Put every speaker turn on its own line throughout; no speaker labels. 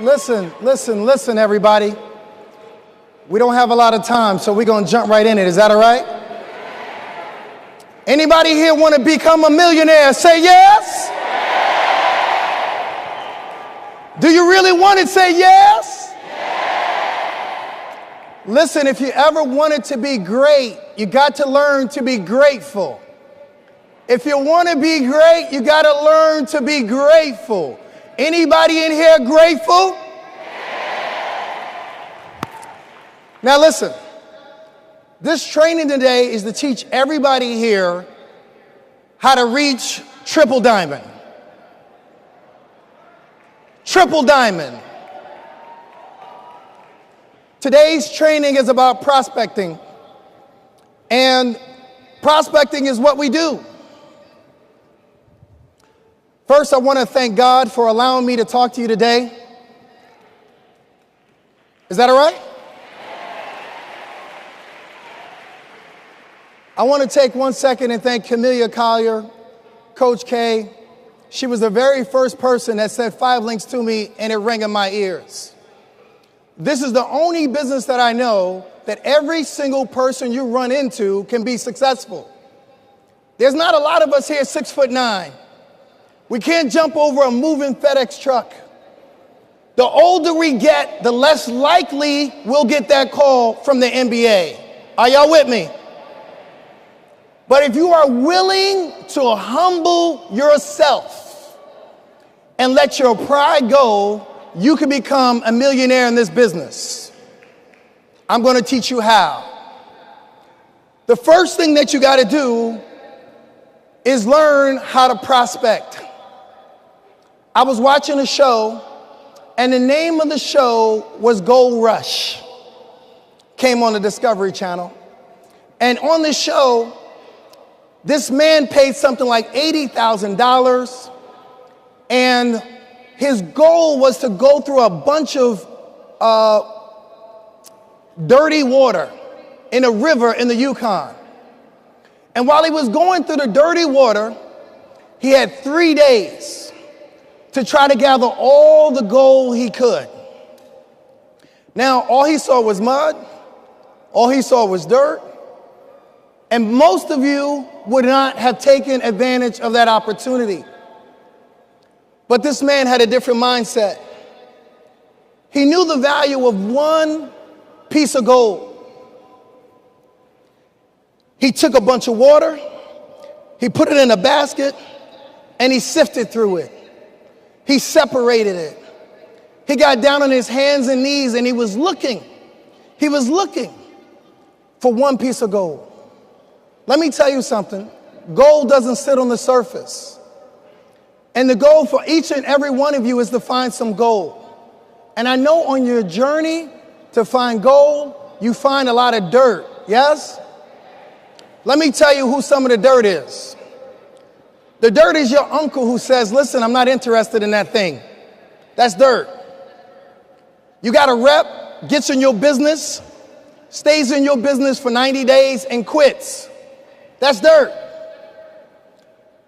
Listen, everybody. We don't have a lot of time, so we're going to jump right in it. Is that all right? Anybody here want to become a millionaire? Say yes. Do you really want it? Say yes. Listen, if you ever wanted to be great, you got to learn to be grateful. If you want to be great, you got to learn to be grateful. Anybody in here grateful? Now listen, this training today is to teach everybody here how to reach triple diamond. Triple diamond. Today's training is about prospecting, and prospecting is what we do. First, I want to thank God for allowing me to talk to you today. Is that all right? I want to take 1 second and thank Camellia Collier, Coach K. She was the very first person that said 5 links to me, and it rang in my ears. This is the only business that I know that every single person you run into can be successful. There's not a lot of us here 6'9". We can't jump over a moving FedEx truck. The older we get, the less likely we'll get that call from the NBA. Are y'all with me? But if you are willing to humble yourself and let your pride go, you can become a millionaire in this business. I'm going to teach you how. The first thing that you got to do is learn how to prospect. I was watching a show, and the name of the show was Gold Rush. Came on the Discovery Channel. And on the show, this man paid something like $80,000, and his goal was to go through a bunch of dirty water in a river in the Yukon. And while he was going through the dirty water, he had 3 days to try to gather all the gold he could. Now, all he saw was mud, all he saw was dirt, and most of you would not have taken advantage of that opportunity. But this man had a different mindset. He knew the value of 1 piece of gold. He took a bunch of water, he put it in a basket, and he sifted through it. He separated it. He got down on his hands and knees, and he was looking for 1 piece of gold. Let me tell you something. Gold doesn't sit on the surface. And the goal for each and every one of you is to find some gold. And I know on your journey to find gold, you find a lot of dirt, yes? Let me tell you who some of the dirt is. The dirt is your uncle who says, listen, I'm not interested in that thing. That's dirt. You got a rep, gets in your business, stays in your business for 90 days and quits. That's dirt.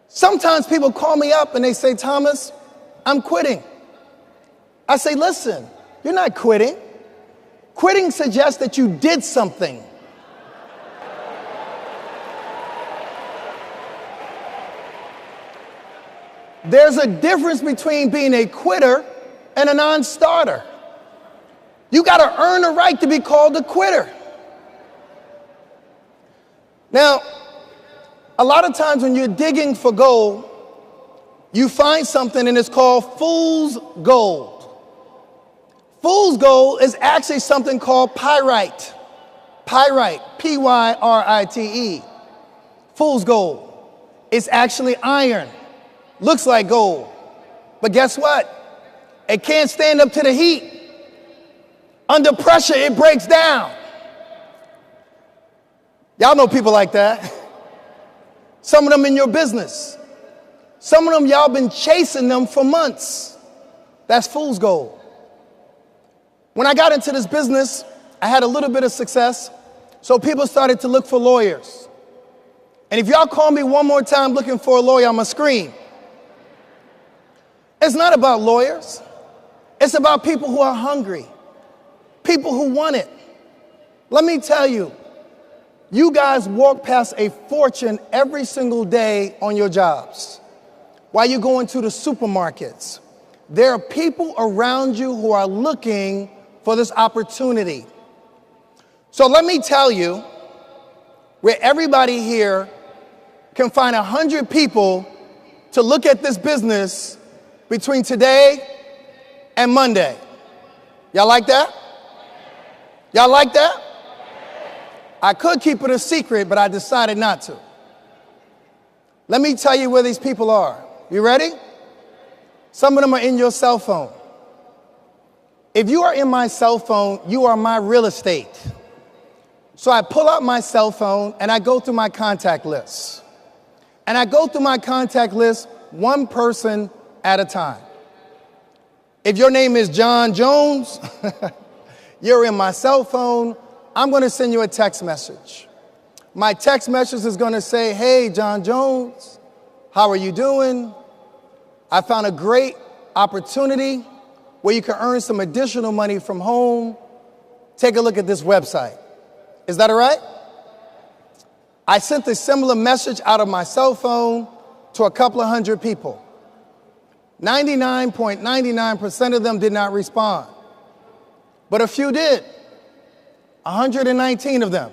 Sometimes people call me up and they say, Thomas, I'm quitting. I say, listen, you're not quitting. Quitting suggests that you did something. There's a difference between being a quitter and a non-starter. You got to earn the right to be called a quitter. Now, a lot of times when you're digging for gold, you find something and it's called fool's gold. Fool's gold is actually something called pyrite. Pyrite, P-Y-R-I-T-E. Fool's gold. It's actually iron. Looks like gold. But guess what? It can't stand up to the heat. Under pressure, it breaks down. Y'all know people like that. Some of them in your business. Some of them, y'all been chasing them for months. That's fool's gold. When I got into this business, I had a little bit of success, so people started to look for lawyers. And if y'all call me one more time looking for a lawyer, I'm gonna scream. It's not about lawyers. It's about people who are hungry, people who want it. Let me tell you, you guys walk past a fortune every single day on your jobs. While you go into the supermarkets, there are people around you who are looking for this opportunity. So let me tell you, where everybody here can find 100 people to look at this business between today and Monday. Y'all like that? Y'all like that? I could keep it a secret, but I decided not to. Let me tell you where these people are. You ready? Some of them are in your cell phone. If you are in my cell phone, you are my real estate. So I pull out my cell phone and I go through my contact list. And I go through my contact list one person at a time. If your name is John Jones, you're in my cell phone, I'm going to send you a text message. My text message is going to say, hey, John Jones, how are you doing? I found a great opportunity where you can earn some additional money from home. Take a look at this website. Is that all right? I sent a similar message out of my cell phone to a couple of hundred people. 99.99% of them did not respond, but a few did. 119 of them.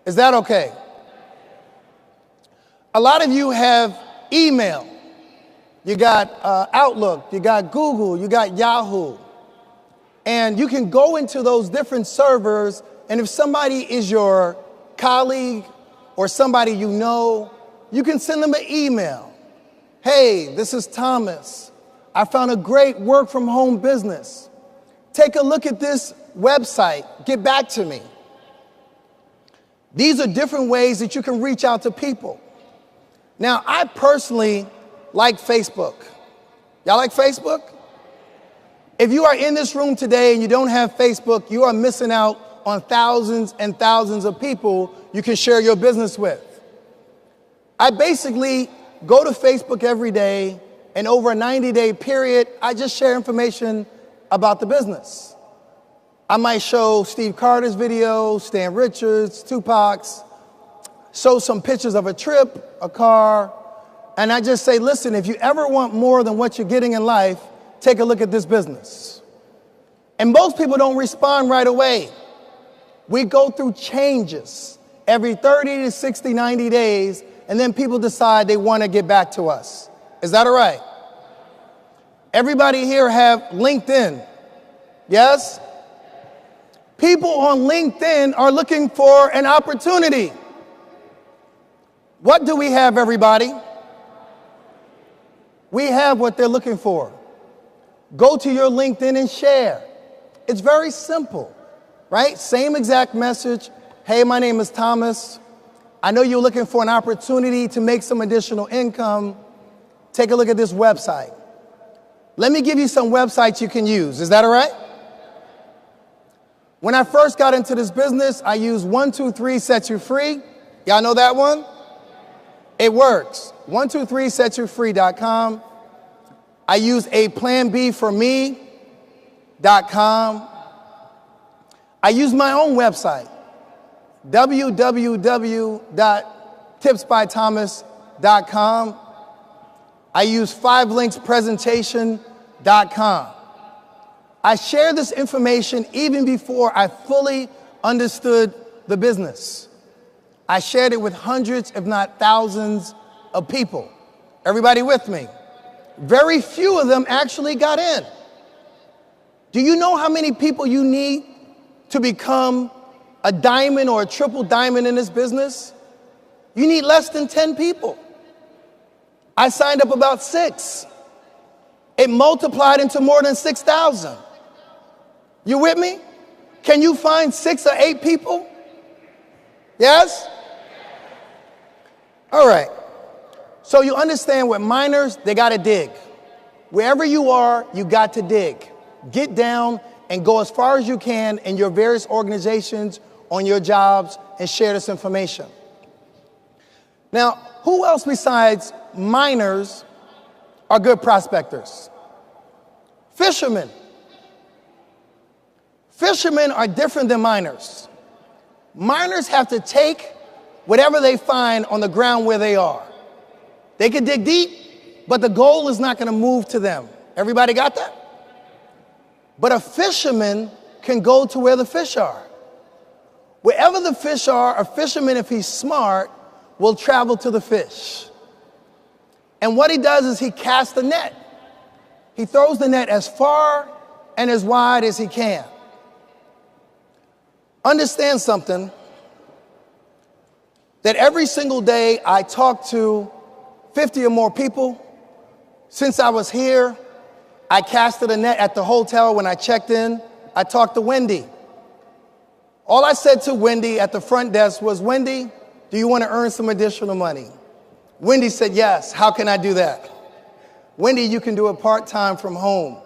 Is that okay? A lot of you have email. You got Outlook, you got Google, you got Yahoo. And you can go into those different servers, and if somebody is your colleague or somebody you know, you can send them an email. Hey, this is Thomas. I found a great work from home business. Take a look at this website. Get back to me. These are different ways that you can reach out to people. Now, I personally like Facebook. Y'all like Facebook? If you are in this room today and you don't have Facebook, you are missing out on thousands and thousands of people you can share your business with. I basically go to Facebook every day, and over a 90-day period, I just share information about the business. I might show Steve Carter's video, Stan Richards, Tupac's, show some pictures of a trip, a car, and I just say, listen, if you ever want more than what you're getting in life, take a look at this business. And most people don't respond right away. We go through changes every 30 to 60, 90 days, and then people decide they want to get back to us. Is that all right? Everybody here have LinkedIn? Yes? People on LinkedIn are looking for an opportunity. What do we have, everybody? We have what they're looking for. Go to your LinkedIn and share. It's very simple, right? Same exact message. Hey, my name is Thomas. I know you're looking for an opportunity to make some additional income. Take a look at this website. Let me give you some websites you can use. Is that all right? When I first got into this business, I used 123 Set You Free. Y'all know that one? It works. 123setyoufree.com. I use a planbforme.com. I use my own website, www.tipsbythomas.com. I use 5linkspresentation.com. I share this information even before I fully understood the business. I shared it with hundreds, if not thousands, of people. Everybody with me? Very few of them actually got in. Do you know how many people you need to become a diamond or a triple diamond in this business? You need less than 10 people. I signed up about 6. It multiplied into more than 6,000. You with me? Can you find 6 or 8 people? Yes? All right. So you understand with miners, they got to dig. Wherever you are, you got to dig. Get down and go as far as you can in your various organizations, on your jobs, and share this information. Now, who else besides miners are good prospectors? Fishermen. Fishermen are different than miners. Miners have to take whatever they find on the ground where they are. They can dig deep, but the goal is not going to move to them. Everybody got that? But a fisherman can go to where the fish are. Wherever the fish are, a fisherman, if he's smart, will travel to the fish. And what he does is he casts the net. He throws the net as far and as wide as he can. Understand something, that every single day I talk to 50 or more people. Since I was here, I casted a net at the hotel when I checked in. I talked to Wendy. All I said to Wendy at the front desk was, Wendy, do you want to earn some additional money? Wendy said, yes. How can I do that? Wendy, you can do it part-time from home.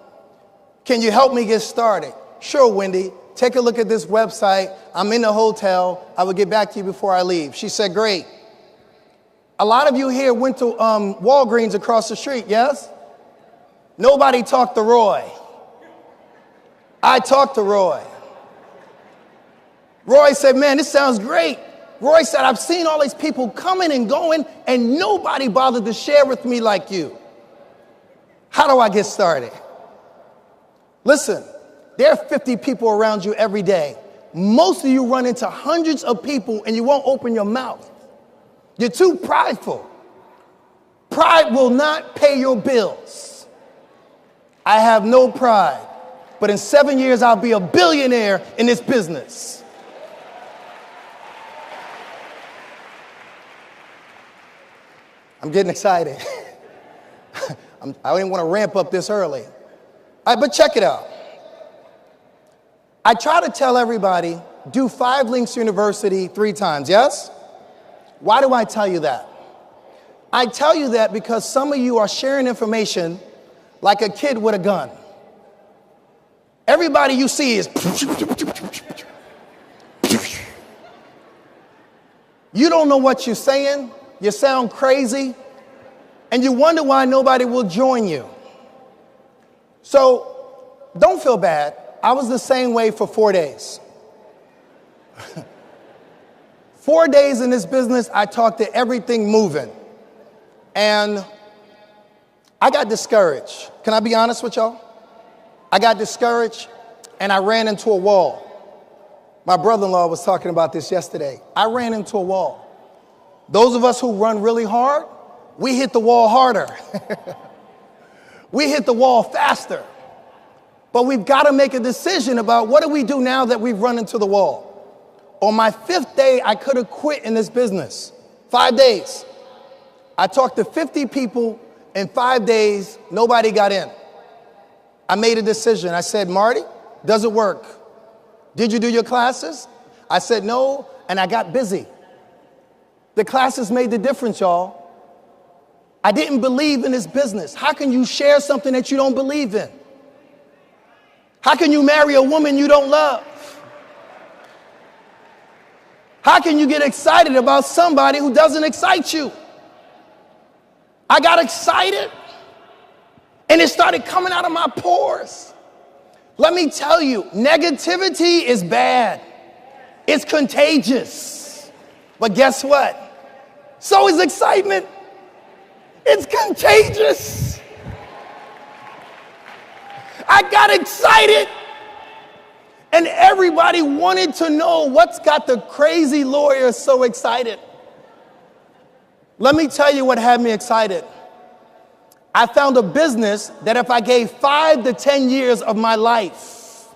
Can you help me get started? Sure, Wendy. Take a look at this website. I'm in the hotel. I will get back to you before I leave. She said, great. A lot of you here went to Walgreens across the street, yes? Nobody talked to Roy. I talked to Roy. Roy said, man, this sounds great. Roy said, I've seen all these people coming and going, and nobody bothered to share with me like you. How do I get started? Listen, there are 50 people around you every day. Most of you run into hundreds of people and you won't open your mouth. You're too prideful. Pride will not pay your bills. I have no pride, but in 7 years, I'll be a billionaire in this business. I'm getting excited. I didn't want to ramp up this early. All right, but check it out. I try to tell everybody, do 5 Links University 3 times, yes? Why do I tell you that? I tell you that because some of you are sharing information like a kid with a gun. Everybody you see is... You don't know what you're saying. You sound crazy. And you wonder why nobody will join you. So don't feel bad. I was the same way for 4 days. 4 days in this business, I talked to everything moving. And I got discouraged. Can I be honest with y'all? I got discouraged and I ran into a wall. My brother-in-law was talking about this yesterday. I ran into a wall. Those of us who run really hard, we hit the wall harder. We hit the wall faster. But we've got to make a decision about what do we do now that we've run into the wall. On my 5th day, I could have quit in this business. 5 days. I talked to 50 people in 5 days. Nobody got in. I made a decision. I said, Marty, does it work? Did you do your classes? I said no, and I got busy. The classes made the difference, y'all. I didn't believe in this business. How can you share something that you don't believe in? How can you marry a woman you don't love? How can you get excited about somebody who doesn't excite you? I got excited and it started coming out of my pores. Let me tell you, negativity is bad. It's contagious. But guess what? So is excitement. It's contagious. I got excited. And everybody wanted to know what's got the crazy lawyer so excited. Let me tell you what had me excited. I found a business that if I gave 5 to 10 years of my life,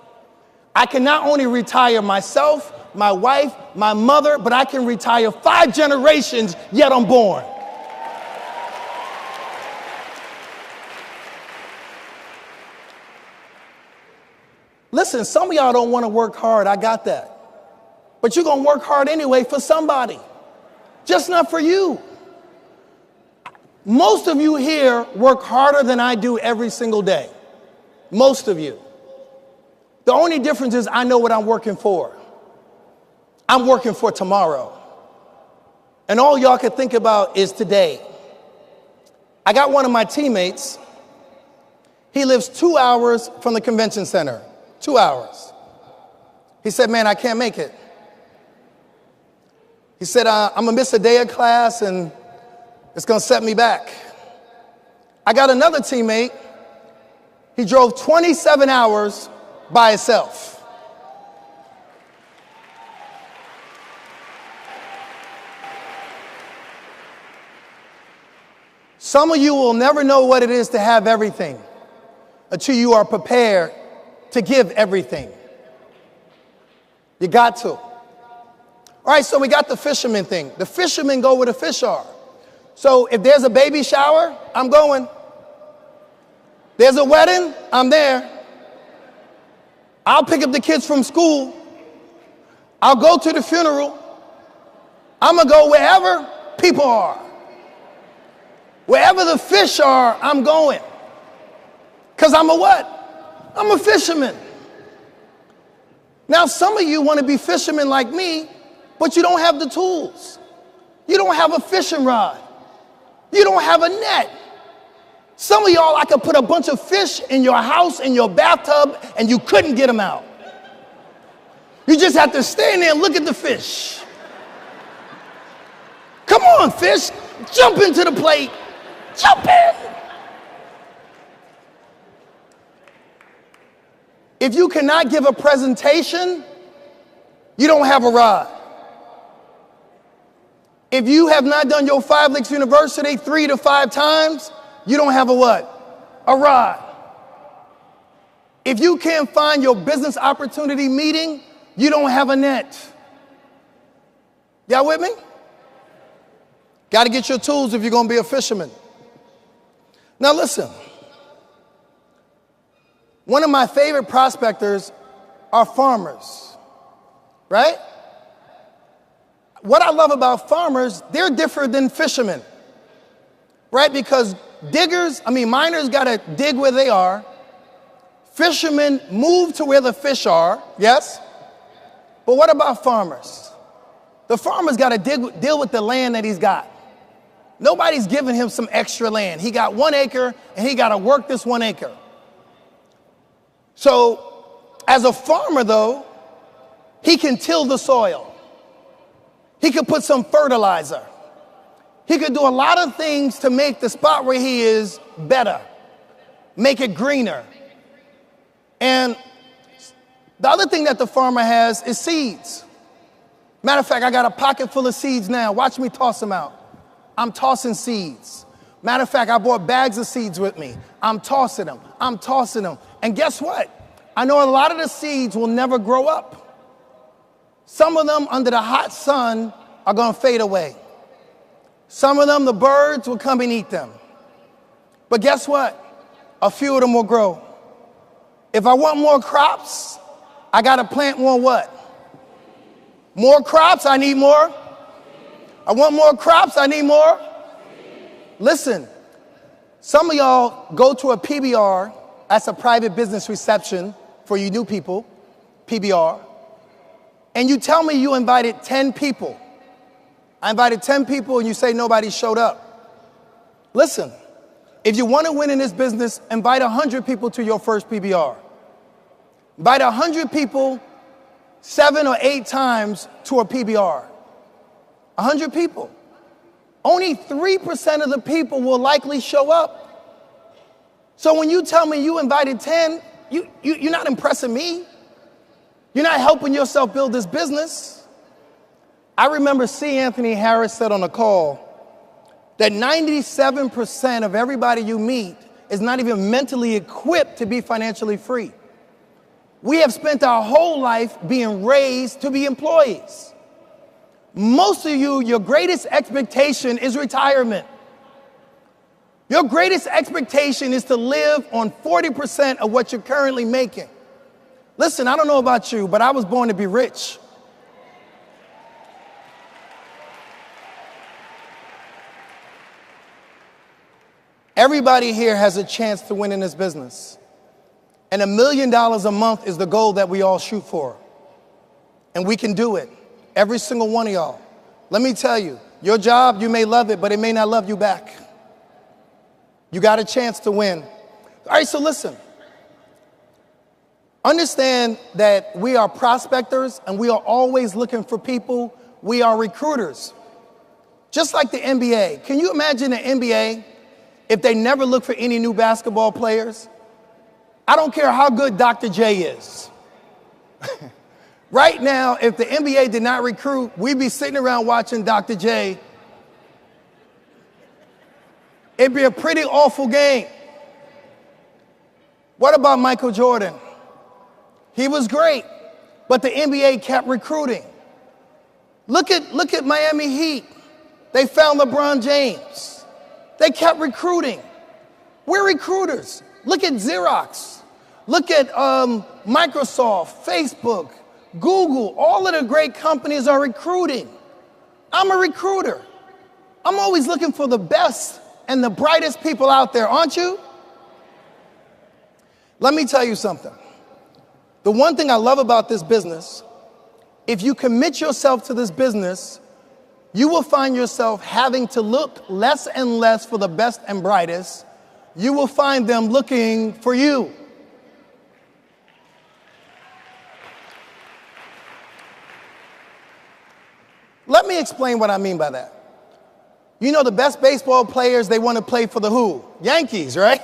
I can not only retire myself, my wife, my mother, but I can retire 5 generations yet unborn. Listen, some of y'all don't want to work hard. I got that. But you're going to work hard anyway for somebody. Just not for you. Most of you here work harder than I do every single day. Most of you. The only difference is I know what I'm working for. I'm working for tomorrow. And all y'all can think about is today. I got one of my teammates. He lives 2 hours from the convention center. 2 hours. He said, man, I can't make it. He said, I'm going to miss a day of class and it's going to set me back. I got another teammate. He drove 27 hours by himself. Some of you will never know what it is to have everything until you are prepared to give everything. You got to. All right, so we got the fisherman thing. The fishermen go where the fish are. So if there's a baby shower, I'm going. There's a wedding, I'm there. I'll pick up the kids from school. I'll go to the funeral. I'm going to go wherever people are. Wherever the fish are, I'm going. Because I'm a what? I'm a fisherman. Now, some of you want to be fishermen like me, but you don't have the tools. You don't have a fishing rod. You don't have a net. Some of y'all, I could put a bunch of fish in your house, in your bathtub, and you couldn't get them out. You just have to stand there and look at the fish. Come on, fish. Jump into the plate. Jump in. If you cannot give a presentation, you don't have a rod. If you have not done your 5 Links University 3 to 5 times, you don't have a what? A rod. If you can't find your business opportunity meeting, you don't have a net. Y'all with me? Got to get your tools if you're going to be a fisherman. Now listen, one of my favorite prospectors are farmers, right? What I love about farmers, they're different than fishermen, right? Because miners got to dig where they are. Fishermen move to where the fish are, yes? But what about farmers? The farmer's got to deal with the land that he's got. Nobody's giving him some extra land. He got 1 acre and he got to work this 1 acre. So as a farmer though, he can till the soil. He could put some fertilizer. He could do a lot of things to make the spot where he is better, make it greener. And the other thing that the farmer has is seeds. Matter of fact, I got a pocket full of seeds now. Watch me toss them out. I'm tossing seeds. Matter of fact, I brought bags of seeds with me. I'm tossing them. I'm tossing them. And guess what? I know a lot of the seeds will never grow up. Some of them under the hot sun are going to fade away. Some of them, the birds will come and eat them. But guess what? A few of them will grow. If I want more crops, I got to plant more what? More crops, I need more. I want more crops, I need more. Listen, some of y'all go to a PBR, that's a private business reception for you new people, PBR, and you tell me you invited 10 people. I invited 10 people and you say nobody showed up. Listen, if you want to win in this business, invite 100 people to your first PBR. Invite 100 people 7 or 8 times to a PBR. 100 people. Only 3% of the people will likely show up. So when you tell me you invited 10, you're not impressing me. You're not helping yourself build this business. I remember C. Anthony Harris said on a call that 97% of everybody you meet is not even mentally equipped to be financially free. We have spent our whole life being raised to be employees. Most of you, your greatest expectation is retirement. Your greatest expectation is to live on 40% of what you're currently making. Listen, I don't know about you, but I was born to be rich. Everybody here has a chance to win in this business. And $1 million a month is the goal that we all shoot for. And we can do it. Every single one of y'all. Let me tell you, your job, you may love it, but it may not love you back. You got a chance to win. All right, so listen. Understand that we are prospectors and we are always looking for people. We are recruiters. Just like the NBA. Can you imagine the NBA if they never look for any new basketball players? I don't care how good Dr. J is. Right now, if the NBA did not recruit, we'd be sitting around watching Dr. J. It'd be a pretty awful game. What about Michael Jordan? He was great, but the NBA kept recruiting. Look at Miami Heat. They found LeBron James. They kept recruiting. We're recruiters. Look at Xerox. Look at Microsoft, Facebook, Google. All of the great companies are recruiting. I'm a recruiter. I'm always looking for the best and the brightest people out there, aren't you? Let me tell you something. The one thing I love about this business, if you commit yourself to this business, you will find yourself having to look less and less for the best and brightest. You will find them looking for you. Let me explain what I mean by that. You know the best baseball players, they want to play for the who? Yankees, right?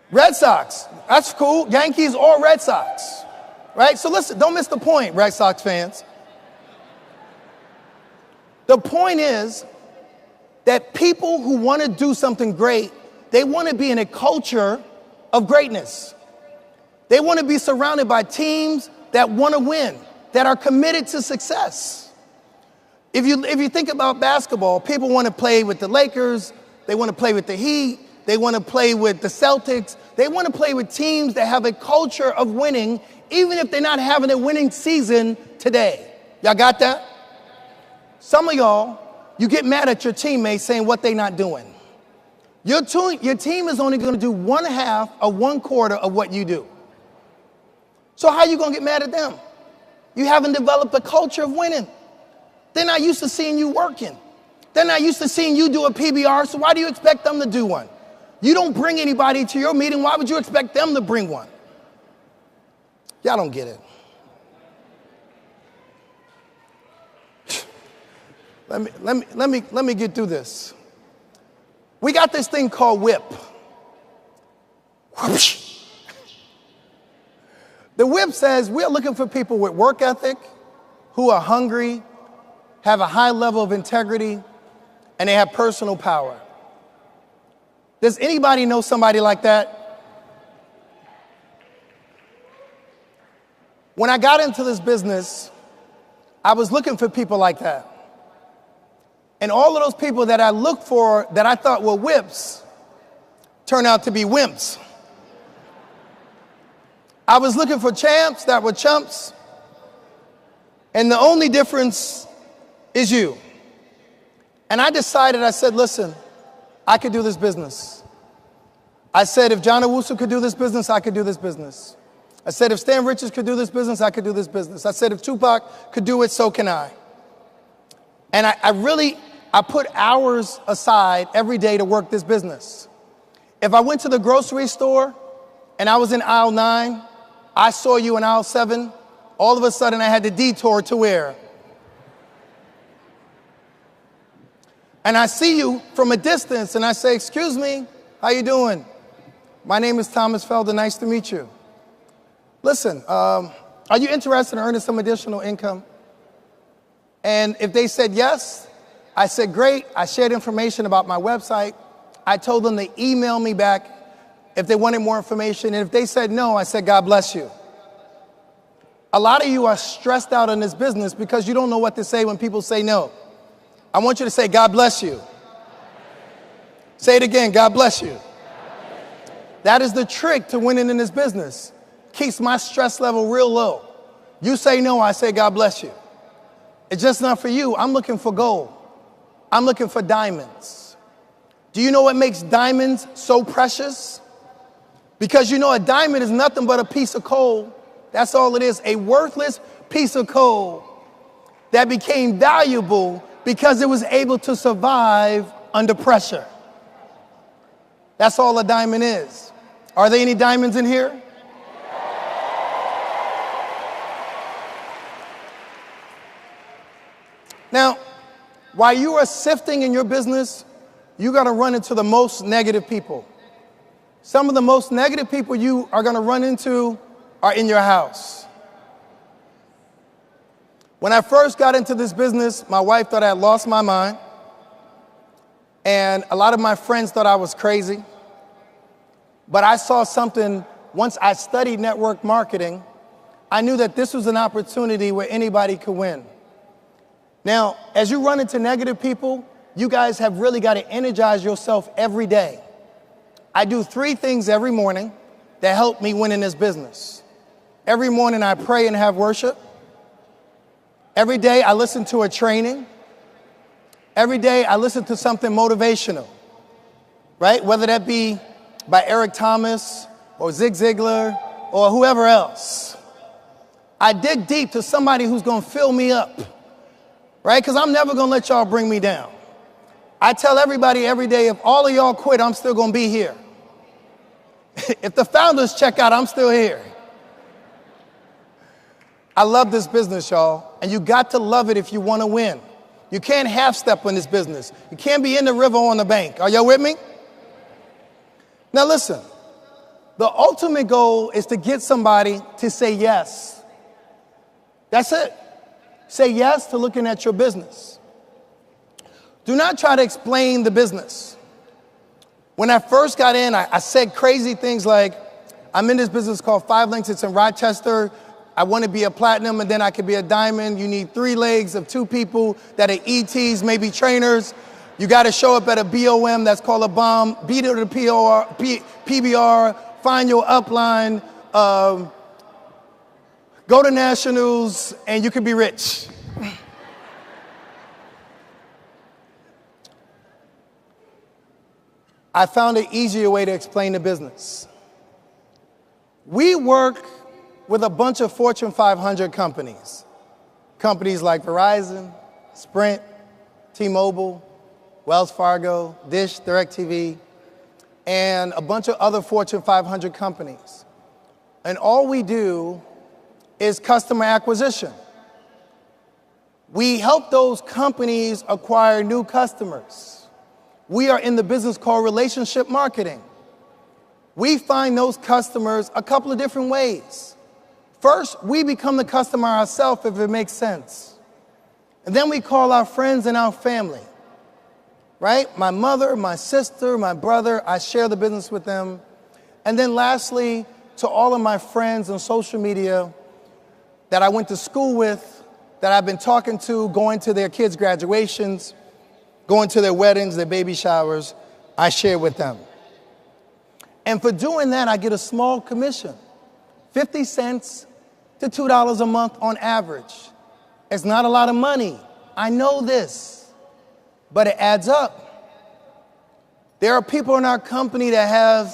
Red Sox. That's cool. Yankees or Red Sox, right? So listen, don't miss the point, Red Sox fans. The point is that people who want to do something great, they want to be in a culture of greatness. They want to be surrounded by teams that want to win, that are committed to success. If you think about basketball, people want to play with the Lakers, they want to play with the Heat, they want to play with the Celtics, they want to play with teams that have a culture of winning, even if they're not having a winning season today. Y'all got that? Some of y'all, you get mad at your teammates saying what they're not doing. Your team is only going to do 1/2 of 1/4 of what you do. So how are you going to get mad at them? You haven't developed a culture of winning. They're not used to seeing you working. They're not used to seeing you do a PBR, so why do you expect them to do one? You don't bring anybody to your meeting, why would you expect them to bring one? Y'all don't get it. Let me get through this. We got this thing called whip. The whip says we're looking for people with work ethic, who are hungry, have a high level of integrity, and they have personal power. Does anybody know somebody like that? When I got into this business, I was looking for people like that. And all of those people that I looked for that I thought were whips turned out to be wimps. I was looking for champs that were chumps. And the only difference is you. And I decided, I said, listen, I could do this business. I said, if John Owusu could do this business, I could do this business. I said, if Stan Richards could do this business, I could do this business. I said, if Tupac could do it, so can I. And I put hours aside every day to work this business. If I went to the grocery store and I was in aisle 9, I saw you in aisle 7, all of a sudden I had to detour to where? And I see you from a distance and I say, excuse me, how you doing? My name is Thomas Felder, nice to meet you. Listen, are you interested in earning some additional income? And if they said yes, I said, great. I shared information about my website. I told them to email me back if they wanted more information. And if they said no, I said, God bless you. A lot of you are stressed out in this business because you don't know what to say when people say no. I want you to say, God bless you. Say it again, God bless you. That is the trick to winning in this business. Keeps my stress level real low. You say no, I say, God bless you. It's just not for you. I'm looking for gold. I'm looking for diamonds. Do you know what makes diamonds so precious? Because you know a diamond is nothing but a piece of coal. That's all it is, a worthless piece of coal that became valuable because it was able to survive under pressure. That's all a diamond is. Are there any diamonds in here? Now, while you are sifting in your business, you're going to run into the most negative people. Some of the most negative people you are going to run into are in your house. When I first got into this business, my wife thought I had lost my mind. And a lot of my friends thought I was crazy. But I saw something, once I studied network marketing, I knew that this was an opportunity where anybody could win. Now, as you run into negative people, you guys have really got to energize yourself every day. I do 3 things every morning that help me win in this business. Every morning I pray and have worship. Every day I listen to a training. Every day I listen to something motivational, right? Whether that be by Eric Thomas or Zig Ziglar or whoever else. I dig deep to somebody who's going to fill me up, right? Because I'm never going to let y'all bring me down. I tell everybody every day, if all of y'all quit, I'm still going to be here. If the founders check out, I'm still here. I love this business, y'all, and you got to love it if you want to win. You can't half-step in this business. You can't be in the river or on the bank. Are y'all with me? Now listen, the ultimate goal is to get somebody to say yes. That's it. Say yes to looking at your business. Do not try to explain the business. When I first got in, I said crazy things like, I'm in this business called 5 Links. It's in Rochester. I want to be a platinum and then I could be a diamond. You need 3 legs of 2 people that are ETs, maybe trainers. You got to show up at a BOM, that's called a bomb, beat it to the PBR, find your upline, go to nationals, and you could be rich. I found an easier way to explain the business. We work with a bunch of Fortune 500 companies. Companies like Verizon, Sprint, T-Mobile, Wells Fargo, Dish, DirecTV, and a bunch of other Fortune 500 companies. And all we do is customer acquisition. We help those companies acquire new customers. We are in the business called relationship marketing. We find those customers a couple of different ways. First, we become the customer ourselves if it makes sense. And then we call our friends and our family, right? My mother, my sister, my brother, I share the business with them. And then lastly, to all of my friends on social media that I went to school with, that I've been talking to, going to their kids' graduations, going to their weddings, their baby showers, I share with them. And for doing that, I get a small commission, 50 cents to $2 a month on average. It's not a lot of money. I know this, but it adds up. There are people in our company that have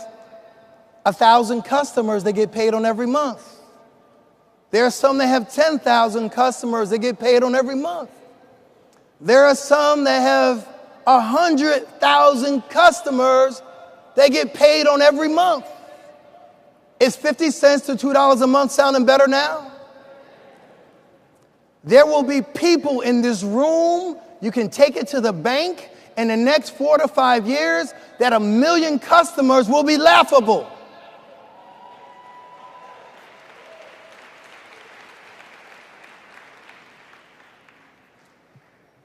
1,000 customers that get paid on every month. There are some that have 10,000 customers that get paid on every month. There are some that have 100,000 customers that get paid on every month. Is 50 cents to $2 a month sounding better now? There will be people in this room, you can take it to the bank, in the next 4 to 5 years, that 1 million customers will be laughable.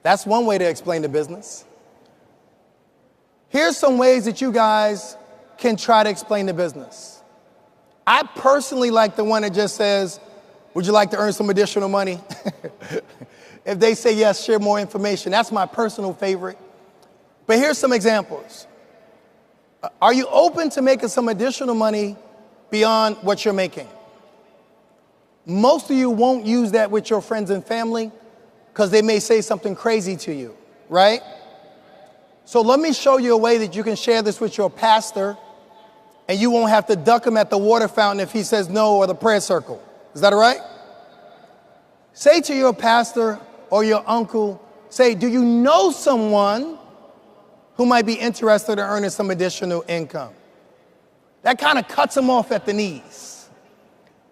That's one way to explain the business. Here's some ways that you guys can try to explain the business. I personally like the one that just says, would you like to earn some additional money? If they say yes, share more information. That's my personal favorite. But here's some examples. Are you open to making some additional money beyond what you're making? Most of you won't use that with your friends and family because they may say something crazy to you, right? So let me show you a way that you can share this with your pastor and you won't have to duck him at the water fountain if he says no or the prayer circle. Is that all right? Say to your pastor or your uncle, say, do you know someone who might be interested in earning some additional income? That kind of cuts them off at the knees.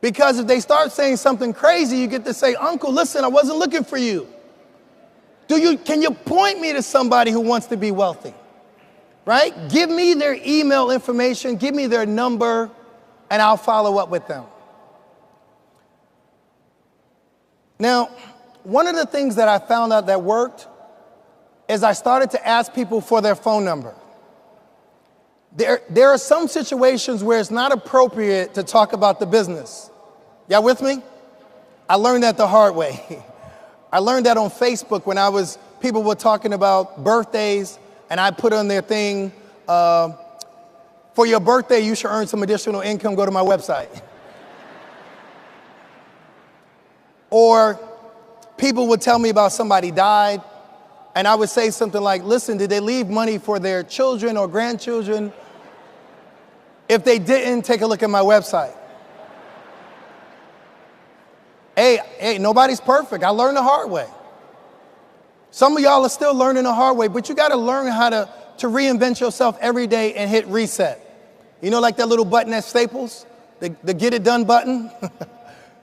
Because if they start saying something crazy, you get to say, uncle, listen, I wasn't looking for you. Can you point me to somebody who wants to be wealthy? Right? Give me their email information, give me their number, and I'll follow up with them. Now, one of the things that I found out that worked is I started to ask people for their phone number. There are some situations where it's not appropriate to talk about the business. Y'all with me? I learned that the hard way. I learned that on Facebook when people were talking about birthdays, and I put on their thing, for your birthday, you should earn some additional income, go to my website. Or people would tell me about somebody died, and I would say something like, listen, did they leave money for their children or grandchildren? If they didn't, take a look at my website. Hey, nobody's perfect. I learned the hard way. Some of y'all are still learning the hard way, but you got to learn how to reinvent yourself every day and hit reset. You know, like that little button at Staples, the get it done button?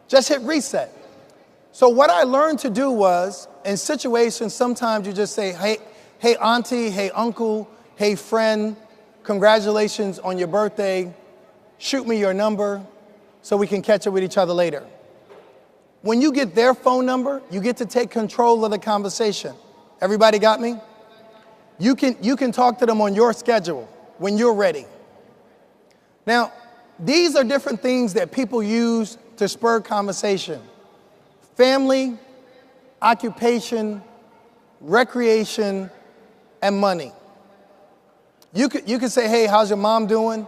Just hit reset. So what I learned to do was, in situations, sometimes you just say, hey auntie, hey uncle, hey friend, congratulations on your birthday. Shoot me your number so we can catch up with each other later. When you get their phone number, you get to take control of the conversation. Everybody got me? You can talk to them on your schedule when you're ready. Now, these are different things that people use to spur conversation. Family, occupation, recreation, and money. You could say, hey, how's your mom doing?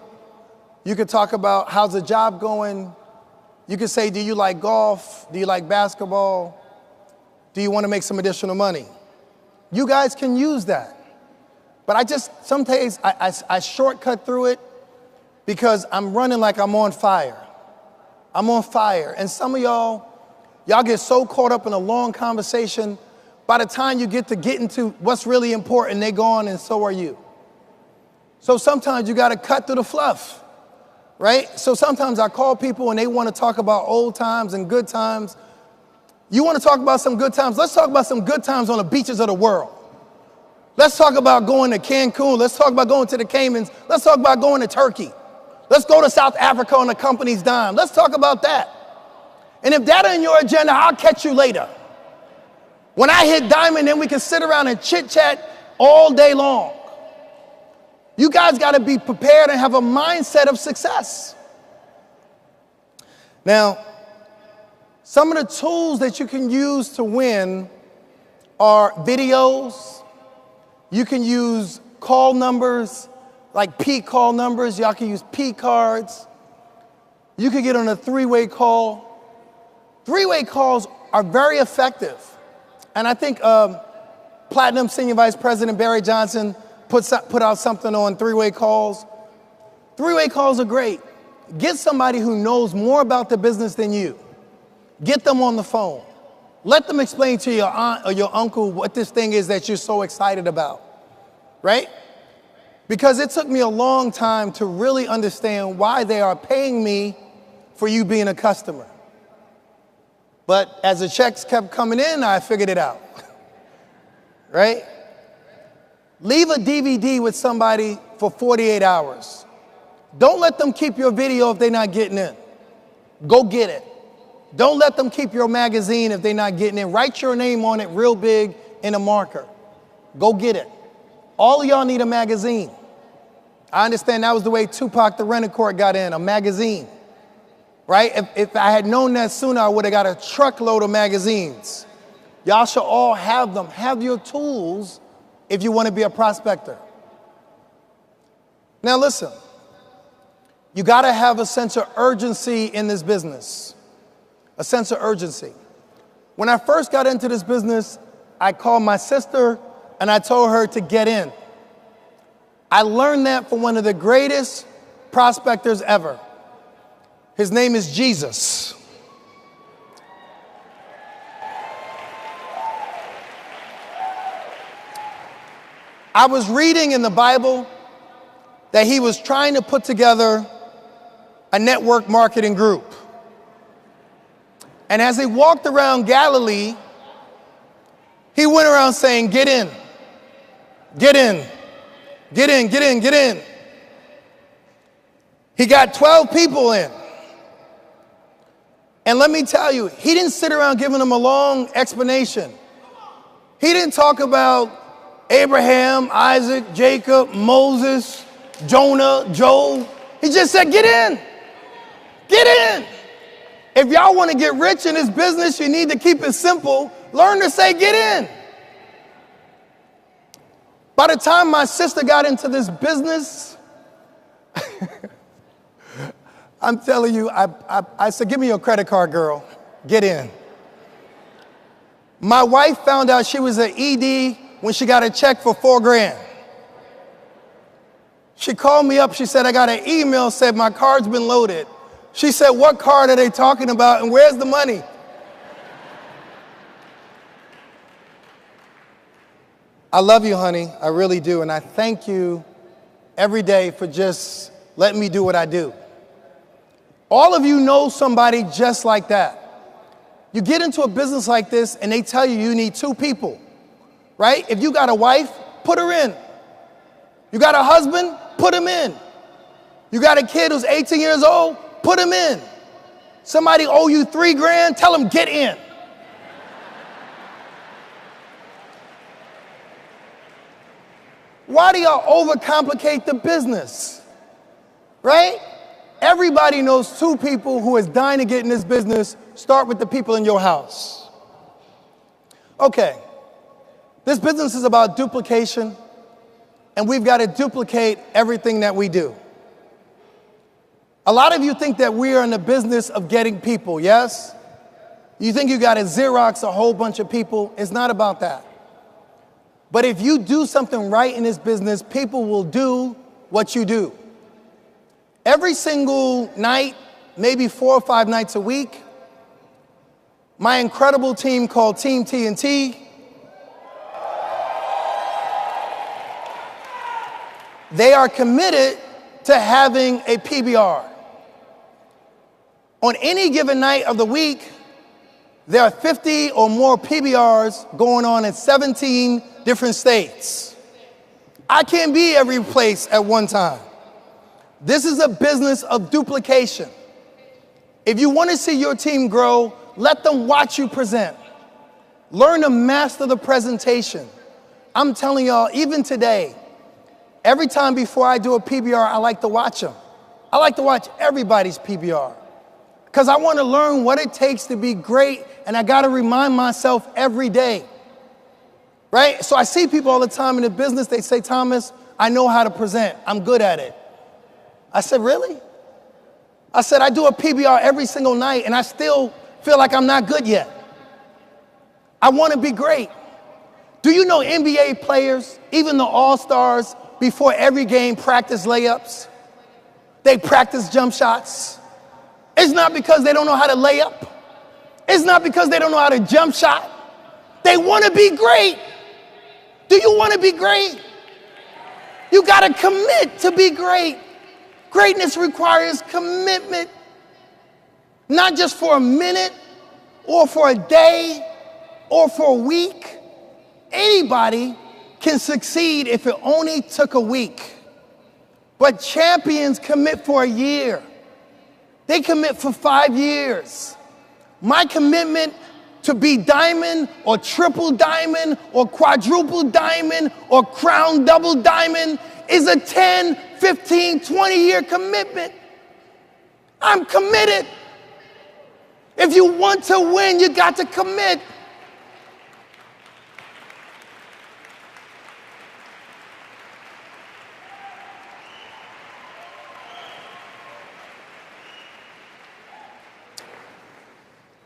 You could talk about how's the job going? You could say, do you like golf? Do you like basketball? Do you want to make some additional money? You guys can use that. But some days I shortcut through it because I'm running like I'm on fire. I'm on fire. And some of y'all get so caught up in a long conversation, by the time you get into what's really important, they're gone and so are you. So sometimes you got to cut through the fluff. Right? So sometimes I call people and they want to talk about old times and good times. You want to talk about some good times? Let's talk about some good times on the beaches of the world. Let's talk about going to Cancun. Let's talk about going to the Caymans. Let's talk about going to Turkey. Let's go to South Africa on the company's dime. Let's talk about that. And if that ain't your agenda, I'll catch you later. When I hit diamond, then we can sit around and chit chat all day long. You guys got to be prepared and have a mindset of success. Now, some of the tools that you can use to win are videos. You can use call numbers, like P call numbers. Y'all can use P cards. You can get on a three-way call. Three-way calls are very effective. And I think Platinum Senior Vice President Barry Johnson put out something on three-way calls. Three-way calls are great. Get somebody who knows more about the business than you. Get them on the phone. Let them explain to your aunt or your uncle what this thing is that you're so excited about, right? Because it took me a long time to really understand why they are paying me for you being a customer. But as the checks kept coming in, I figured it out, right? Leave a DVD with somebody for 48 hours. Don't let them keep your video if they're not getting in. Go get it. Don't let them keep your magazine if they're not getting in. Write your name on it real big in a marker. Go get it. All of y'all need a magazine. I understand that was the way Tupac the Rent-A-Court got in, a magazine. Right? If I had known that sooner, I would have got a truckload of magazines. Y'all should all have them. Have your tools if you want to be a prospector. Now listen, you got to have a sense of urgency in this business. A sense of urgency. When I first got into this business, I called my sister and I told her to get in. I learned that from one of the greatest prospectors ever. His name is Jesus. I was reading in the Bible that he was trying to put together a network marketing group. And as he walked around Galilee, He went around saying, get in, get in, get in, get in, get in. He got 12 people in. And let me tell you, he didn't sit around giving them a long explanation. He didn't talk about Abraham, Isaac, Jacob, Moses, Jonah, Job. He just said, get in, get in. If y'all want to get rich in this business, you need to keep it simple. Learn to say, get in. By the time my sister got into this business, I'm telling you, I said, give me your credit card, girl. Get in. My wife found out she was an ED when she got a check for $4,000. She called me up. She said, I got an email, said my card's been loaded. She said, what card are they talking about and where's the money? I love you, honey. I really do. And I thank you every day for just letting me do what I do. All of you know somebody just like that. You get into a business like this and they tell you you need 2 people, right? If you got a wife, put her in. You got a husband, put him in. You got a kid who's 18 years old, put him in. Somebody owe you $3,000, tell him get in. Why do y'all overcomplicate the business, right? Everybody knows 2 people who is dying to get in this business. Start with the people in your house. Okay, this business is about duplication, and we've got to duplicate everything that we do. A lot of you think that we are in the business of getting people, yes? You think you got to Xerox a whole bunch of people. It's not about that. But if you do something right in this business, people will do what you do. Every single night, maybe 4 or 5 nights a week, my incredible team called Team TNT, they are committed to having a PBR. On any given night of the week, there are 50 or more PBRs going on in 17 different states. I can't be every place at one time. This is a business of duplication. If you want to see your team grow, let them watch you present. Learn to master the presentation. I'm telling y'all, even today, every time before I do a PBR, I like to watch them. I like to watch everybody's PBR because I want to learn what it takes to be great, and I got to remind myself every day, right? So I see people all the time in the business, they say, Thomas, I know how to present. I'm good at it. I said, really? I said, I do a PBR every single night and I still feel like I'm not good yet. I want to be great. Do you know NBA players, even the all-stars, before every game practice layups? They practice jump shots. It's not because they don't know how to lay up. It's not because they don't know how to jump shot. They want to be great. Do you want to be great? You got to commit to be great. Greatness requires commitment, not just for a minute or for a day or for a week. Anybody can succeed if it only took a week. But champions commit for a year. They commit for 5 years. My commitment to be diamond or triple diamond or quadruple diamond or crown double diamond is a 10, 15, 20-year commitment. I'm committed. If you want to win, you got to commit.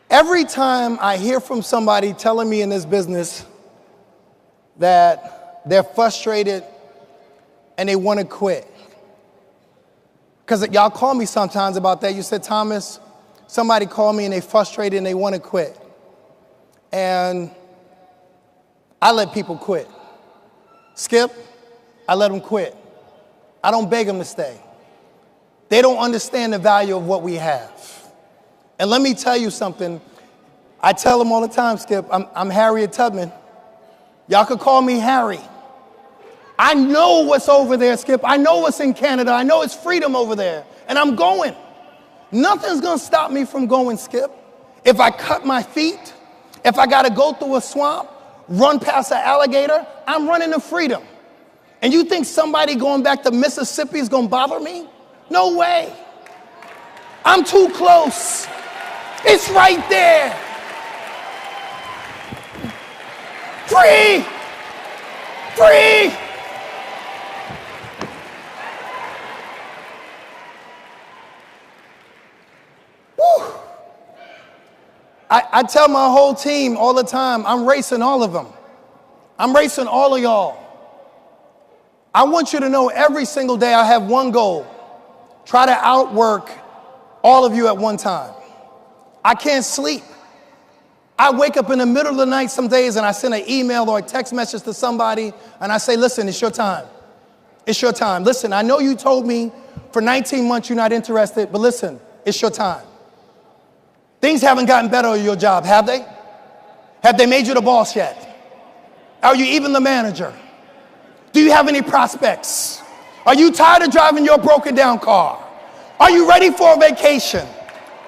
Every time I hear from somebody telling me in this business that they're frustrated and they want to quit. Because y'all call me sometimes about that. You said, Thomas, somebody called me and they frustrated and they want to quit. And I let people quit. Skip, I let them quit. I don't beg them to stay. They don't understand the value of what we have. And let me tell you something. I tell them all the time, Skip, I'm Harriet Tubman. Y'all could call me Harry. I know what's over there, Skip. I know what's in Canada. I know it's freedom over there. And I'm going. Nothing's going to stop me from going, Skip. If I cut my feet, if I got to go through a swamp, run past an alligator, I'm running to freedom. And you think somebody going back to Mississippi is going to bother me? No way. I'm too close. It's right there. Free! Free! Woo. I tell my whole team all the time, I'm racing all of them. I'm racing all of y'all. I want you to know every single day I have one goal. Try to outwork all of you at one time. I can't sleep. I wake up in the middle of the night some days and I send an email or a text message to somebody and I say, listen, it's your time. It's your time. Listen, I know you told me for 19 months you're not interested, but listen, it's your time. Things haven't gotten better at your job, have they? Have they made you the boss yet? Are you even the manager? Do you have any prospects? Are you tired of driving your broken down car? Are you ready for a vacation?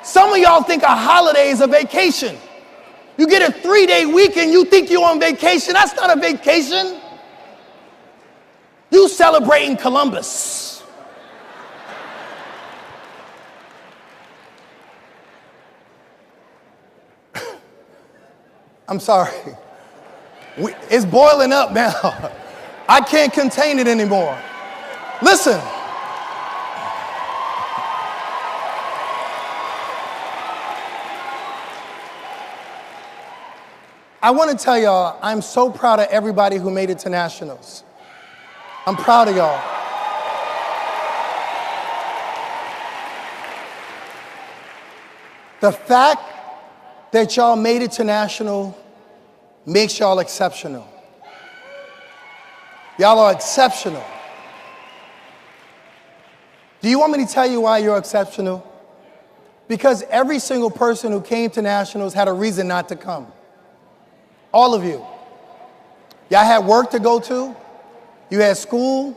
Some of y'all think a holiday is a vacation. You get a 3-day weekend, you think you're on vacation. That's not a vacation. You celebrating Columbus. I'm sorry. It's boiling up now. I can't contain it anymore. Listen. I want to tell y'all, I'm so proud of everybody who made it to nationals. I'm proud of y'all. The fact that y'all made it to national makes y'all exceptional. Y'all are exceptional. Do you want me to tell you why you're exceptional? Because every single person who came to nationals had a reason not to come. All of you. Y'all had work to go to. You had school.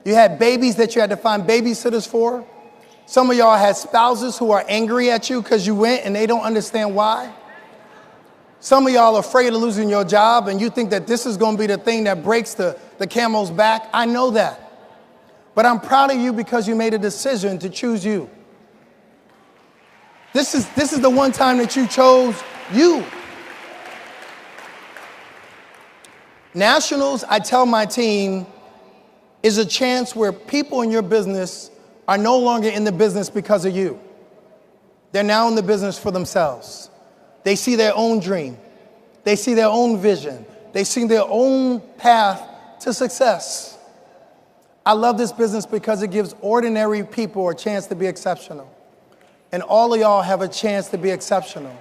You had babies that you had to find babysitters for. Some of y'all had spouses who are angry at you because you went and they don't understand why. Some of y'all are afraid of losing your job and you think that this is going to be the thing that breaks the camel's back. I know that. But I'm proud of you because you made a decision to choose you. This is the one time that you chose you. Nationals, I tell my team, is a chance where people in your business are no longer in the business because of you. They're now in the business for themselves. They see their own dream. They see their own vision. They see their own path to success. I love this business because it gives ordinary people a chance to be exceptional. And all of y'all have a chance to be exceptional.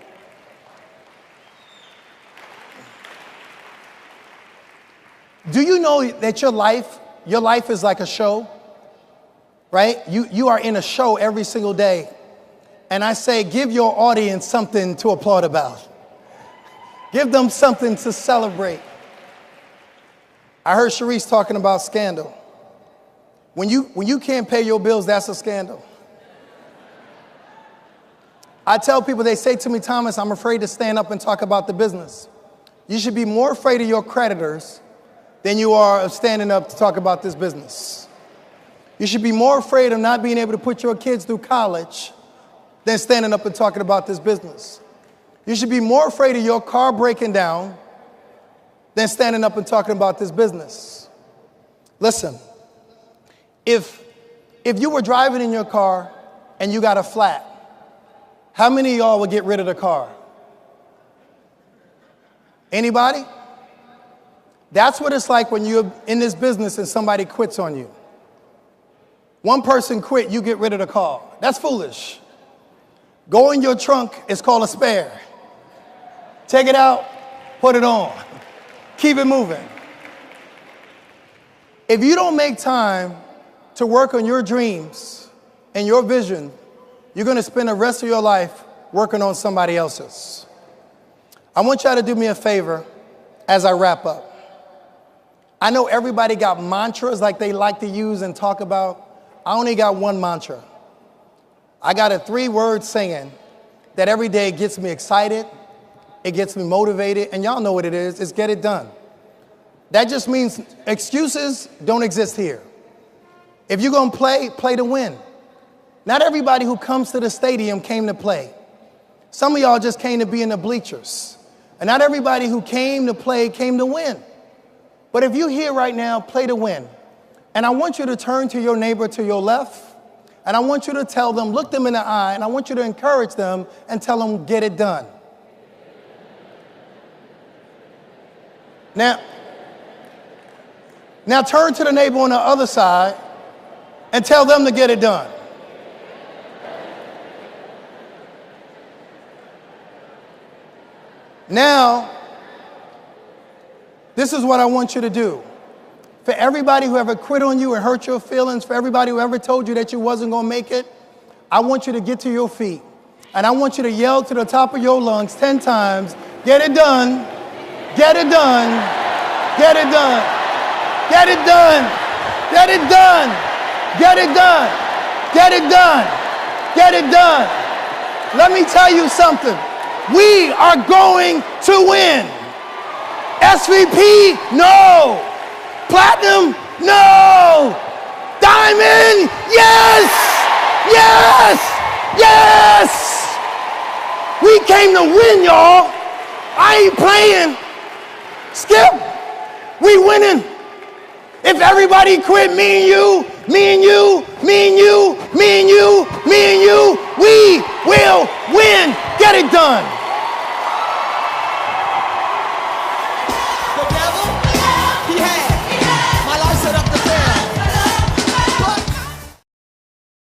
Do you know that your life is like a show, right? You are in a show every single day. And I say, give your audience something to applaud about. Give them something to celebrate. I heard Sharice talking about scandal. When you can't pay your bills, that's a scandal. I tell people, they say to me, Thomas, I'm afraid to stand up and talk about the business. You should be more afraid of your creditors than you are of standing up to talk about this business. You should be more afraid of not being able to put your kids through college than standing up and talking about this business. You should be more afraid of your car breaking down than standing up and talking about this business. Listen, if you were driving in your car and you got a flat, how many of y'all would get rid of the car? Anybody? That's what it's like when you're in this business and somebody quits on you. One person quit, you get rid of the car. That's foolish. Go in your trunk, it's called a spare. Take it out, put it on. Keep it moving. If you don't make time to work on your dreams and your vision, you're going to spend the rest of your life working on somebody else's. I want y'all to do me a favor as I wrap up. I know everybody got mantras like they like to use and talk about. I only got one mantra. I got a 3-word saying that every day gets me excited, it gets me motivated, and y'all know what it is. It's get it done. That just means excuses don't exist here. If you're going to play, play to win. Not everybody who comes to the stadium came to play. Some of y'all just came to be in the bleachers. And not everybody who came to play came to win. But if you're here right now, play to win. And I want you to turn to your neighbor to your left, and I want you to tell them, look them in the eye, and I want you to encourage them and tell them, get it done. Now turn to the neighbor on the other side and tell them to get it done. Now, this is what I want you to do. For everybody who ever quit on you and hurt your feelings, for everybody who ever told you that you wasn't going to make it, I want you to get to your feet. And I want you to yell to the top of your lungs 10 times, get it done, get it done, get it done, get it done, get it done, get it done, get it done, get it done. Let me tell you something. We are going to win. SVP, no. Platinum, no. Diamond, yes, yes, yes. We came to win, y'all. I ain't playing. Skip, we winning. If everybody quit, me and you, me and you, me and you, me and you, me and you, we will win. Get it done.